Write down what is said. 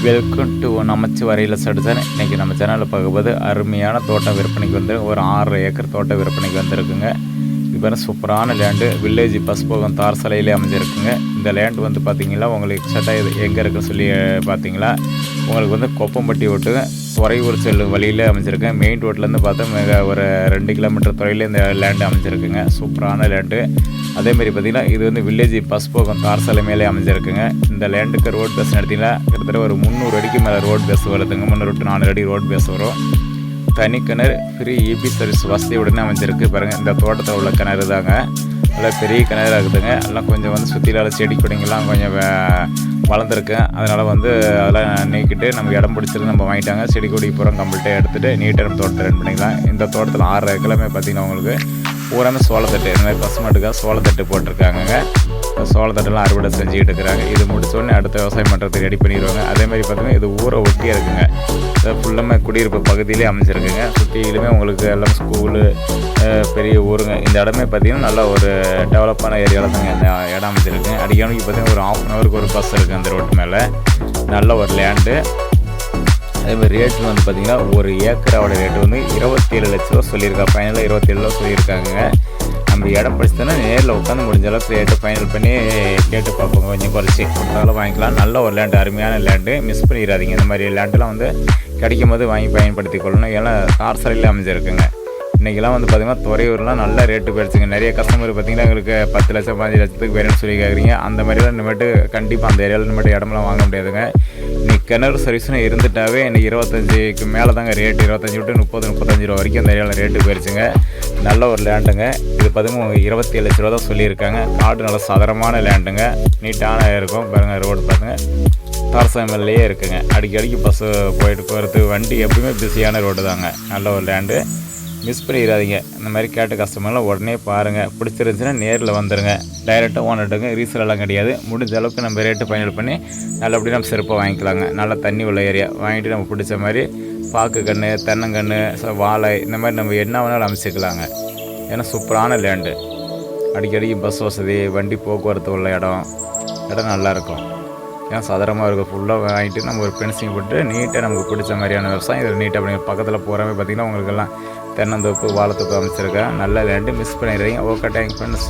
Welcome to நமச்சிவாரியில் சடுசன். இன்றைக்கி நம்ம சேனலில் பார்க்கும்போது அருமையான தோட்டம் விற்பனைக்கு வந்து ஒரு 6 ஏக்கர் தோட்டம் விற்பனைக்கு வந்துருக்குங்க. இது சூப்பரான லேண்டு வில்லேஜ் பஸ்போகம் தார் சாலையிலே அமைஞ்சிருக்குங்க. இந்த லேண்டு வந்து பார்த்திங்கன்னா உங்களுக்கு எக்ஸாக்டாக இது எங்கே இருக்குன்னு சொல்லி பார்த்தீங்களா, உங்களுக்கு வந்து கொப்பம்பட்டி விட்டு துறையூர் செல்லும் வழியில் அமைஞ்சிருக்கேன். மெயின் ரோட்லேருந்து பார்த்தா மிக ஒரு 2 கிலோமீட்டர் தொலைவில் இந்த லேண்டு அமைஞ்சிருக்குங்க. சூப்பரான லேண்டு. அதேமாதிரி பார்த்திங்கன்னா இது வந்து வில்லேஜ் பஸ்போகம் தார் சாலை மேலே அமைஞ்சிருக்குங்க. இந்த லேண்டுக்கு ரோட் பஸ் நடத்திங்கன்னா கிட்டத்தட்ட ஒரு 300 அடிக்கு மேலே ரோட் பஸ் வருதுங்க. 300 to 400 அடி ரோட் பஸ் வரும். தனி கிணறு ஃப்ரீ இபி சர்வீஸ் வசதியுடனே அமைஞ்சிருக்கு. பாருங்கள், இந்த தோட்டத்தில் உள்ள கிணறு தாங்க. நல்லா பெரிய கிணறு இருக்குதுங்க. எல்லாம் கொஞ்சம் வந்து சுற்றிலால செடி கொடிங்கெல்லாம் கொஞ்சம் வளர்ந்துருக்கு. அதனால் வந்து அதெல்லாம் நீக்கிட்டு நமக்கு இடம் பிடிச்சிருந்து நம்ம வாங்கிட்டாங்க. செடி கொடி பூரம் கம்ப்ளீட்டாக எடுத்துகிட்டு நீட்டாக நம்ம தோட்டத்தை ரன் பண்ணிக்கலாம். இந்த தோட்டத்தில் 6 ஏக்கருமே பார்த்திங்கன்னா உங்களுக்கு பூராமே சோளத்தட்டு, இந்த மாதிரி பசுமாட்டுக்காக சோளத்தட்டு போட்டிருக்காங்க. சோளத்தட்டெல்லாம் அறுவடை செஞ்சுக்கிட்டு இருக்கிறாங்க. இது முடிச்சோடனே அடுத்த விவசாயம் பண்ணுறதுக்கு ரெடி பண்ணிடுவாங்க. அதேமாதிரி பார்த்திங்கன்னா இது ஊரை ஒட்டியே இருக்குங்க. ஃபுல்லாமே குடியிருப்பு பகுதியிலே அமைஞ்சிருக்குங்க. சுற்றிலுமே உங்களுக்கு எல்லாம் ஸ்கூலு, பெரிய ஊருங்க. இந்த இடமே பார்த்திங்கன்னா நல்லா ஒரு டெவலப்பான ஏரியாவில் தாங்க இந்த இடம் அமைஞ்சிருக்கு. அடிக்கடிக்கு பார்த்திங்கன்னா ஒரு 1/2 hour ஒரு பஸ் இருக்குது அந்த ரோட்டு மேலே. நல்ல ஒரு லேண்டு. அதேமாதிரி ரேட்டு வந்து பார்த்திங்கன்னா ஒரு ஏக்கரோட ரேட்டு வந்து 27 லட்ச ரூபா சொல்லியிருக்காங்க. ஃபைனலாக 27 ரூபா சொல்லியிருக்காங்க. நம்ம இடம் படிச்சுட்டோன்னா நேரில் உட்காந்து முடிஞ்ச அளவுக்கு ரேட்டு ஃபைனல் பண்ணி கேட்டு பார்ப்போங்க. கொஞ்சம் குறைச்சி கொடுத்தாலும் வாங்கிக்கலாம். நல்ல ஒரு லேண்டு, அருமையான லேண்டு. மிஸ் பண்ணிடாதீங்க. இந்த மாதிரி லேண்டெலாம் வந்து கிடைக்கும் போது வாங்கி பயன்படுத்தி கொள்ளணும். ஏன்னா தார் சாலையில் அமைஞ்சிருக்குங்க. இன்றைக்கெல்லாம் வந்து பார்த்திங்கன்னா துறையூர்லாம் நல்ல ரேட்டு போயிடுச்சுங்க. நிறைய கஸ்டமர் பார்த்திங்கன்னா எங்களுக்கு 10 லட்சம் 15 லட்சத்துக்கு வேணும்னு சொல்லி கேட்குறீங்க. அந்த மாதிரிலாம் இனிமேட்டு கண்டிப்பாக அந்த ஏரியாவில் இனிமேட்டு இடமெல்லாம் வாங்க முடியாதுங்க. இன்றைக்கி கிணறு சர்வீஸ்னு இருந்துட்டாவே இன்றைக்கி 25க்கு மேலே தாங்க ரேட்டு. 25 to 30, 35 ரூபா வரைக்கும் அந்த ஏரியாவில் ரேட்டு போயிடுச்சுங்க. நல்ல ஒரு லேண்டுங்க. இது பார்த்திங்கன்னா 27 லட்ச ரூபா தான் சொல்லியிருக்காங்க. காடு நல்ல சதுரமான லேண்டுங்க. நீட்டான இருக்கும். பாருங்கள், ரோடு பாருங்க தார்சாமல்லையே இருக்குங்க. அடிக்கடிக்கு பஸ்ஸு போயிட்டு போகிறது, வண்டி எப்பவுமே பிஸியான ரோடு தாங்க. நல்ல ஒரு லேண்டு. மிஸ் பண்ணிடாதீங்க. இந்த மாதிரி கேட்ட கஸ்டமர்லாம் உடனே பாருங்கள். பிடிச்சிருந்துச்சுன்னா நேரில் வந்துடுங்க. டைரெக்டாக ஓனர்ட்டுங்க. ரீசெல்லாம் கிடையாது. முடிஞ்ச அளவுக்கு நம்ம ரேட்டு ஃபைனல் பண்ணி நல்லபடியாக நம்ம சிறப்பாக வாங்கிக்கலாங்க. நல்லா தண்ணி உள்ள ஏரியா வாங்கிட்டு நம்ம பிடிச்ச மாதிரி பாக்கு கன்று, தென்னங்கன்று, வாழை இந்த மாதிரி நம்ம என்ன வேணாலும் அமைச்சிக்கலாங்க. ஏன்னா சூப்பரான லேண்டு. அடிக்கடிக்கு பஸ் வசதி, வண்டி போக்குவரத்து உள்ள இடம் நல்லாயிருக்கும். ஏன்னா சதுரமாக இருக்கும். ஃபுல்லாக வாங்கிட்டு நம்ம ஒரு பென்சிங் போட்டு நீட்டாக நமக்கு பிடிச்ச மாதிரியான விவசாயம் இதில் நீட்டாக பண்ணி பக்கத்தில் போகிறவே பார்த்திங்கன்னா உங்களுக்கெல்லாம் தென்னந்தோப்பு, வாழைத்தோப்பு அமைச்சிருக்கேன். நல்ல லேண்டு. மிஸ் பண்ணிடுறீங்க. Okay, thank friends.